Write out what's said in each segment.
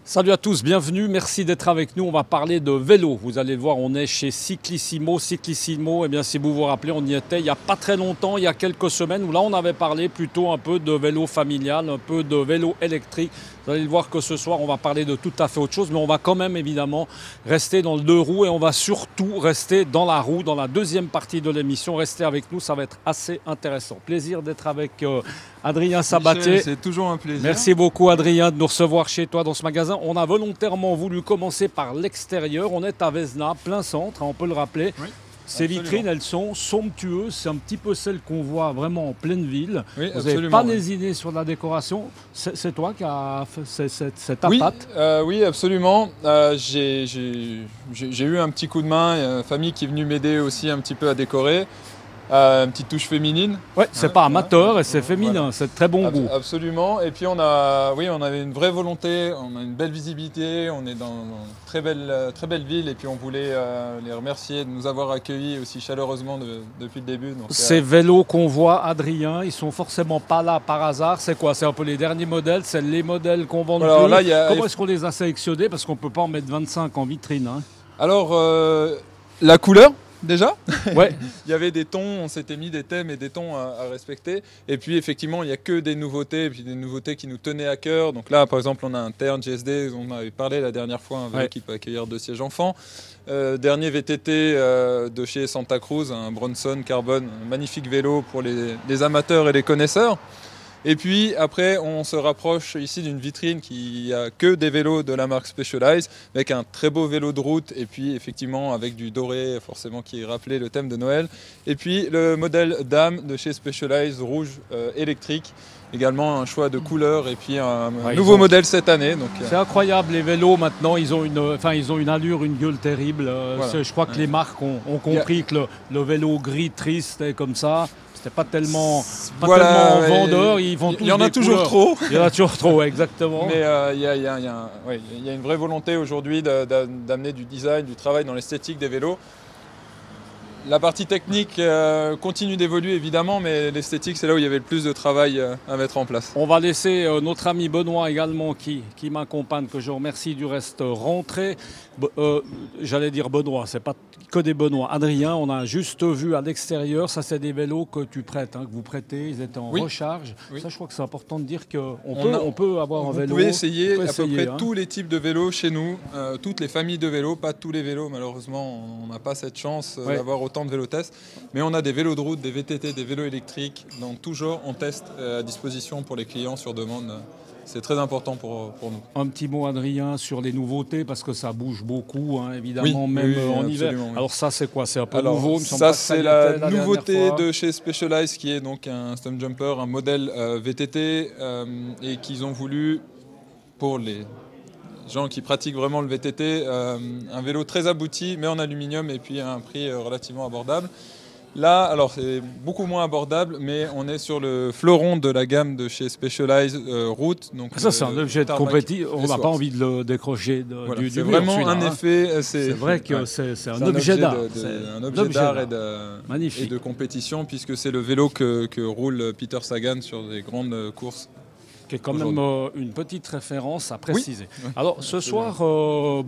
Salut à tous, bienvenue, merci d'être avec nous. On va parler de vélo. Vous allez le voir, on est chez Cyclissimo. Cyclissimo, eh bien, si vous vous rappelez, on y était il n'y a pas très longtemps, il y a quelques semaines, où là on avait parlé plutôt un peu de vélo familial, un peu de vélo électrique. Vous allez le voir que ce soir, on va parler de tout à fait autre chose, mais on va quand même évidemment rester dans le deux roues et on va surtout rester dans la roue, dans la deuxième partie de l'émission. Restez avec nous, ça va être assez intéressant. Plaisir d'être avec Adrien Sabatier. C'est toujours un plaisir. Merci beaucoup Adrien de nous recevoir chez toi dans ce magasin. On a volontairement voulu commencer par l'extérieur. On est à Vesna, plein centre, on peut le rappeler. Oui, ces absolument. vitrines, elles sont somptueuses. C'est un petit peu celles qu'on voit vraiment en pleine ville. Oui, vous n'avez absolument, pas oui. lésiné sur la décoration. C'est toi qui as fait cette Oui, patte. oui, absolument. J'ai eu un petit coup de main. Il y a une famille qui est venue m'aider aussi un petit peu à décorer. Une petite touche féminine. Ouais, c'est Ouais, pas amateur et c'est féminin. voilà. C'est de très bon goût. Absolument. Et puis on avait une vraie volonté, on a une belle visibilité, on est dans une très belle ville et puis on voulait les remercier de nous avoir accueillis aussi chaleureusement depuis le début. Donc, Ces vélos qu'on voit, Adrien, ils sont forcément pas là par hasard. C'est quoi? C'est un peu les derniers modèles, c'est les modèles qu'on vend Alors plus. là, il y a- Comment est-ce qu'on les a sélectionnés? Parce qu'on peut pas en mettre 25 en vitrine. Hein. Alors, la couleur déjà. Ouais. Il y avait des tons, on s'était mis des thèmes et des tons à respecter. Et puis effectivement, il n'y a que des nouveautés, et puis des nouveautés qui nous tenaient à cœur. Donc là, par exemple, on a un Tern GSD, on avait parlé la dernière fois, un vélo Ouais. qui peut accueillir 2 sièges enfants. Dernier VTT de chez Santa Cruz, un Bronson Carbone, un magnifique vélo pour les amateurs et les connaisseurs. Et puis après, on se rapproche ici d'une vitrine qui a que des vélos de la marque Specialized, avec un très beau vélo de route, et puis effectivement avec du doré, forcément qui rappelait le thème de Noël. Et puis le modèle Dame de chez Specialized, rouge électrique, également un choix de couleurs, et puis un Ouais, nouveau modèle cette année. Donc, C'est incroyable, les vélos maintenant, ils ont une allure, une gueule terrible. Voilà. Je crois que les marques ont compris que le vélo gris triste et comme ça, c'était pas tellement Voilà, vendeur. Ils vont il y en a toujours trop. Il y en a toujours trop, ouais, exactement. Mais il y a une vraie volonté aujourd'hui d'amener du design, du travail dans l'esthétique des vélos. La partie technique continue d'évoluer évidemment, mais l'esthétique c'est là où il y avait le plus de travail à mettre en place. On va laisser notre ami Benoît également qui m'accompagne, que je remercie du reste, rentrer. J'allais dire Benoît, c'est pas que des Benoît. Adrien, on a juste vu à l'extérieur, ça c'est des vélos que tu prêtes, hein, que vous prêtez, ils étaient en Oui. recharge. Oui. Ça je crois que c'est important de dire qu'on On peut avoir un Vous vélo. pouvez essayer on peut à peu essayer, près hein. tous les types de vélos chez nous, toutes les familles de vélos, pas tous les vélos malheureusement, on n'a pas cette chance Ouais. d'avoir autant de vélos tests, mais on a des vélos de route, des VTT, des vélos électriques, donc toujours on teste à disposition pour les clients sur demande. C'est très important pour nous. Un petit mot, Adrien, sur les nouveautés, parce que ça bouge beaucoup, hein, évidemment, Oui, même oui, en hiver. absolument, oui. Alors ça, c'est quoi? C'est un peu Alors, nouveau, il me semble ça pas que c'est y la était dernière nouveauté fois. de chez Specialized qui est donc un Stump Jumper, un modèle VTT et qu'ils ont voulu pour les gens qui pratiquent vraiment le VTT, un vélo très abouti mais en aluminium et puis à un prix relativement abordable. Là, alors c'est beaucoup moins abordable, mais on est sur le fleuron de la gamme de chez Specialized Route. Donc Ça, c'est un objet de tarmac compétition. On n'a Escort. pas envie de le décrocher Voilà, du c'est mur, vraiment celui-là, un hein. effet. C'est vrai que ouais. c'est un objet d'art. C'est Un objet d'art et Magnifique. de compétition, puisque c'est le vélo que roule Peter Sagan sur des grandes courses. Qui est quand même une petite référence à préciser. Oui. Alors ce soir,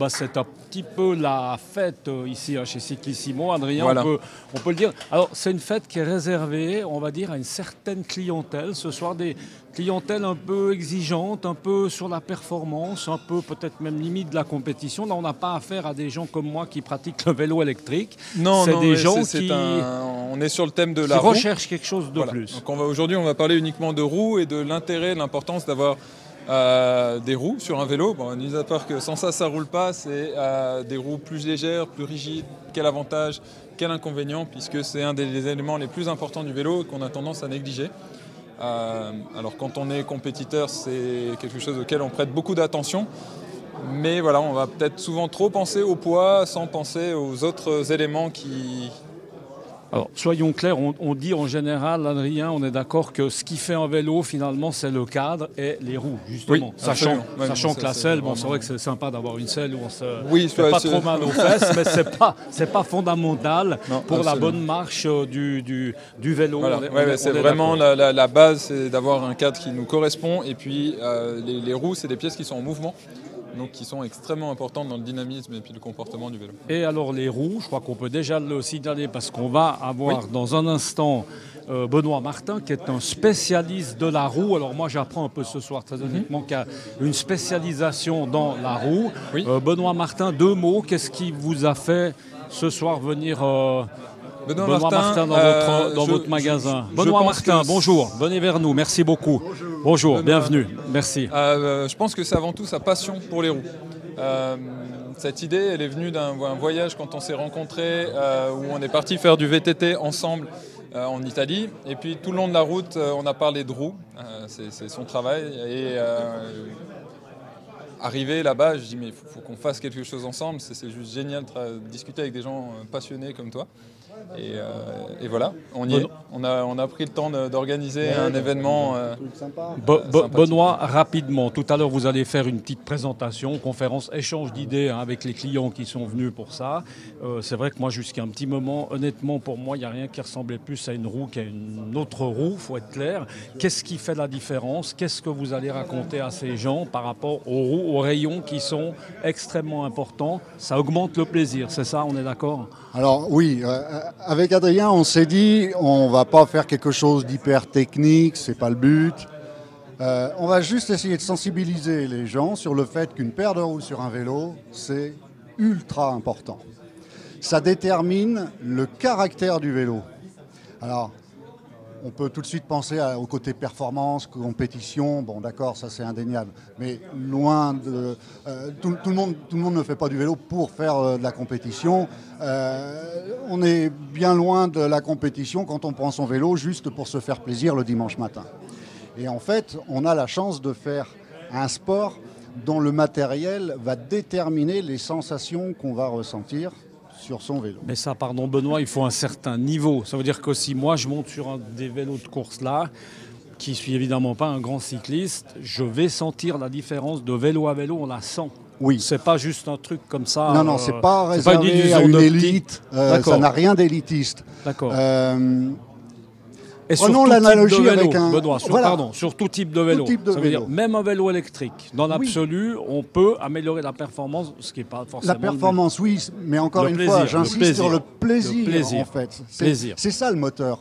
c'est un petit peu la fête ici chez Cyclissimo. Adrien, Voilà. on peut le dire. Alors c'est une fête qui est réservée, on va dire, à une certaine clientèle. Ce soir, des clientèles un peu exigeantes, un peu sur la performance, un peu peut-être même limite de la compétition. Là, on n'a pas affaire à des gens comme moi qui pratiquent le vélo électrique. Non, c'est non, des mais gens on est sur le thème de qui la roue. recherchent quelque chose de Voilà. plus. Donc aujourd'hui, on va parler uniquement de roues et de l'intérêt, de l'importance d'avoir des roues sur un vélo. Bon, mis à part que sans ça, ça roule pas. C'est des roues plus légères, plus rigides. Quel avantage, quel inconvénient, puisque c'est un des éléments les plus importants du vélo et qu'on a tendance à négliger. Alors quand on est compétiteur, c'est quelque chose auquel on prête beaucoup d'attention. Mais voilà, on va peut-être souvent trop penser au poids sans penser aux autres éléments qui... Alors, soyons clairs, on dit en général, Adrien, on est d'accord que ce qui fait un vélo, finalement, c'est le cadre et les roues, justement. Oui, sachant absolument. Ouais, que la c'est selle, vraiment- c'est vrai que c'est sympa d'avoir une selle où on se Oui, fait pas c'est- trop mal aux fesses, mais c'est pas fondamental Non, pour la absolument. bonne marche du vélo. Voilà. On est C'est vraiment d'accord. la base, c'est d'avoir un cadre qui nous correspond. Et puis les roues, c'est des pièces qui sont en mouvement. donc qui sont extrêmement importantes dans le dynamisme et puis le comportement du vélo. Et alors les roues, je crois qu'on peut déjà le signaler parce qu'on va avoir dans un instant Benoît Martin qui est un spécialiste de la roue. Alors moi j'apprends un peu ce soir très honnêtement qu'il y a une spécialisation dans la roue. Benoît Martin, 2 mots, qu'est-ce qui vous a fait ce soir venir Benoît Martin dans votre magasin. Benoît Martin, bonjour, venez vers nous, merci beaucoup. Bonjour, bienvenue, merci. Je pense que c'est avant tout sa passion pour les roues. Cette idée, elle est venue d'un voyage quand on s'est rencontrés, où on est parti faire du VTT ensemble en Italie. Et puis tout le long de la route, on a parlé de roues, c'est son travail. Et arrivé là-bas, je dis mais il faut qu'on fasse quelque chose ensemble, c'est juste génial de discuter avec des gens passionnés comme toi. Et voilà, on y est. On a pris le temps d'organiser un événement. Benoît, rapidement, tout à l'heure vous allez faire une petite présentation, conférence, échange d'idées avec les clients qui sont venus pour ça. C'est vrai que moi jusqu'à un petit moment, honnêtement pour moi, il n'y a rien qui ressemblait plus à une roue qu'à une autre roue, il faut être clair. Qu'est-ce qui fait la différence? Qu'est-ce que vous allez raconter à ces gens par rapport aux roues, aux rayons qui sont extrêmement importants? Ça augmente le plaisir, c'est ça, on est d'accord? Alors oui, avec Adrien, on s'est dit, on va pas faire quelque chose d'hyper technique, c'est pas le but. On va juste essayer de sensibiliser les gens sur le fait qu'une paire de roues sur un vélo, c'est ultra important. Ça détermine le caractère du vélo. Alors, on peut tout de suite penser au côté performance, compétition, bon d'accord, ça c'est indéniable. Mais loin de... tout le monde ne fait pas du vélo pour faire de la compétition. On est bien loin de la compétition quand on prend son vélo juste pour se faire plaisir le dimanche matin. Et en fait, on a la chance de faire un sport dont le matériel va déterminer les sensations qu'on va ressentir sur son vélo. Mais ça, pardon Benoît, il faut un certain niveau. Ça veut dire que si moi je monte sur un des vélos de course là, qui suis évidemment pas un grand cycliste, je vais sentir la différence de vélo à vélo, on la sent. Oui. C'est pas juste un truc comme ça. Non, c'est pas réservé à une élite. Ça n'a rien d'élitiste. D'accord. Et prenons l'analogie avec un... Benoît, sur tout type de vélo. Ça veut dire même un vélo électrique. Dans l'absolu, on peut améliorer la performance, ce qui n'est pas forcément... La performance, oui, mais encore une fois, j'insiste sur le plaisir, en fait. C'est ça le moteur.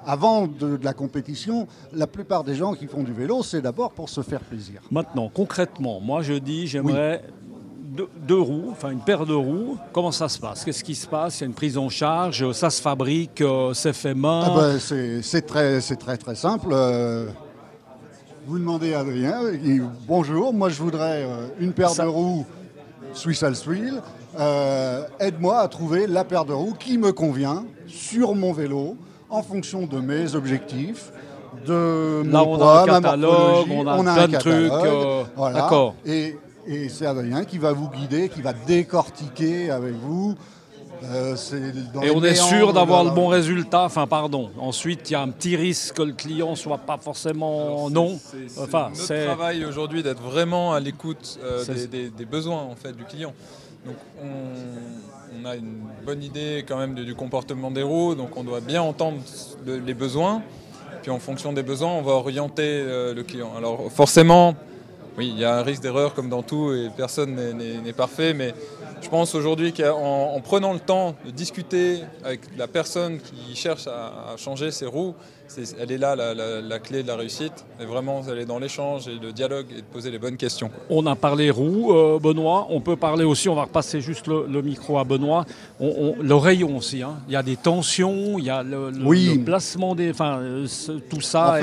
Avant de la compétition, la plupart des gens qui font du vélo, c'est d'abord pour se faire plaisir. Maintenant, concrètement, moi je dis, j'aimerais... Deux roues, enfin une paire de roues, comment ça se passe? Qu'est-ce qui se passe? Il y a une prise en charge, ça se fabrique, c'est fait main? C'est très simple. Vous demandez à Adrien, bonjour, moi je voudrais une paire de roues Swiss Allswil. Aide-moi à trouver la paire de roues qui me convient sur mon vélo en fonction de mes objectifs. De mon poids, ma morphologie, on a plein de trucs. Voilà. D'accord. Et c'est Adrien qui va vous guider, qui va décortiquer avec vous. Et on est sûr d'avoir le bon résultat. Enfin, pardon. Ensuite, il y a un petit risque que le client ne soit pas forcément non. C'est notre travail aujourd'hui d'être vraiment à l'écoute des besoins en fait, du client. Donc on a une bonne idée quand même du comportement des roues, donc on doit bien entendre les besoins. Puis en fonction des besoins, on va orienter le client. Alors forcément... Oui, il y a un risque d'erreur comme dans tout et personne n'est parfait, mais je pense aujourd'hui qu'en prenant le temps de discuter avec la personne qui cherche à changer ses roues, elle est là la clé de la réussite. Et vraiment, elle est dans l'échange et le dialogue et de poser les bonnes questions. On a parlé roues, Benoît. On peut parler aussi, on va repasser juste le micro à Benoît. Le rayon aussi, hein. Il y a des tensions, il y a le placement des... Enfin, tout ça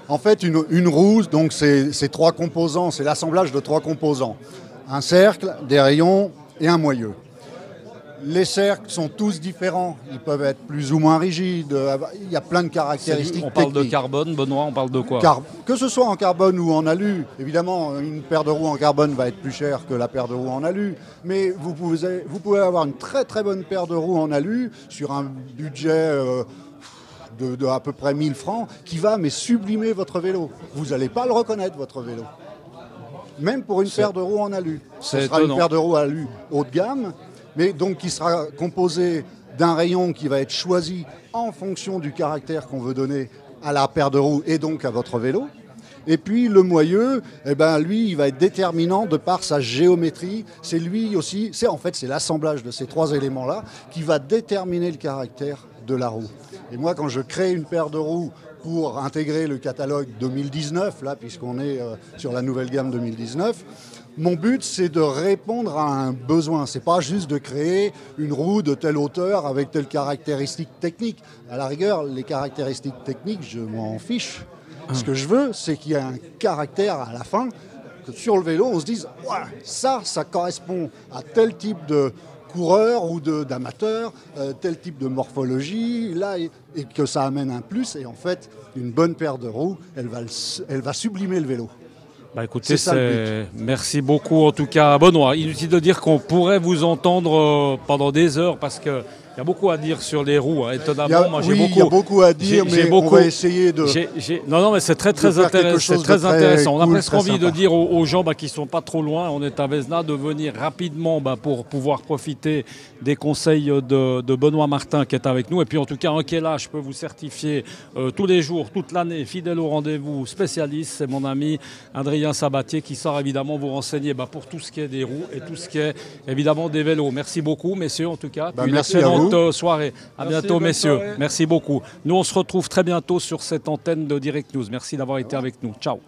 En fait, une roue, donc c'est 3 composants, c'est l'assemblage de 3 composants. Un cercle, des rayons et un moyeu. Les cercles sont tous différents, ils peuvent être plus ou moins rigides, il y a plein de caractéristiques techniques. On parle de carbone, Benoît, on parle de quoi? Que ce soit en carbone ou en alu, évidemment une paire de roues en carbone va être plus chère que la paire de roues en alu, mais vous pouvez avoir une très très bonne paire de roues en alu sur un budget de à peu près 1000 francs qui va sublimer votre vélo. Vous n'allez pas le reconnaître, votre vélo. Même pour une paire de roues en alu. Ce sera une paire de roues alu haut de gamme, mais donc qui sera composé d'un rayon qui va être choisi en fonction du caractère qu'on veut donner à la paire de roues et donc à votre vélo. Et puis le moyeu, eh ben, lui, il va être déterminant de par sa géométrie. C'est lui aussi, c'est l'assemblage de ces trois éléments-là qui va déterminer le caractère de la roue. Et moi, quand je crée une paire de roues pour intégrer le catalogue 2019, là, puisqu'on est sur la nouvelle gamme 2019, mon but, c'est de répondre à un besoin. C'est pas juste de créer une roue de telle hauteur avec telle caractéristique technique. À la rigueur, les caractéristiques techniques, je m'en fiche. Ce que je veux, c'est qu'il y ait un caractère à la fin, que sur le vélo, on se dise ouais, ça correspond à tel type de coureur ou d'amateur, tel type de morphologie, là, et que ça amène un plus. Et en fait, une bonne paire de roues, elle va sublimer le vélo. Bah écoutez, merci beaucoup en tout cas Benoît. Inutile de dire qu'on pourrait vous entendre pendant des heures parce que il y a beaucoup à dire sur les roues, hein. Étonnamment, il y a beaucoup à dire, mais on va essayer de... Non, mais c'est très intéressant. On a presque envie de dire aux gens qui ne sont pas trop loin, on est à Vézenat, de venir rapidement pour pouvoir profiter des conseils de Benoît Martin qui est avec nous. Et puis en tout cas, un qui est là, je peux vous certifier tous les jours, toute l'année, fidèle au rendez-vous, spécialiste, c'est mon ami Adrien Sabatier qui sort évidemment vous renseigner pour tout ce qui est des roues et tout ce qui est évidemment des vélos. Merci beaucoup, messieurs, en tout cas. Merci à vous. Soirée. À bientôt, messieurs. Merci beaucoup. Nous, on se retrouve très bientôt sur cette antenne de Direct News. Merci d'avoir été avec nous. Ciao.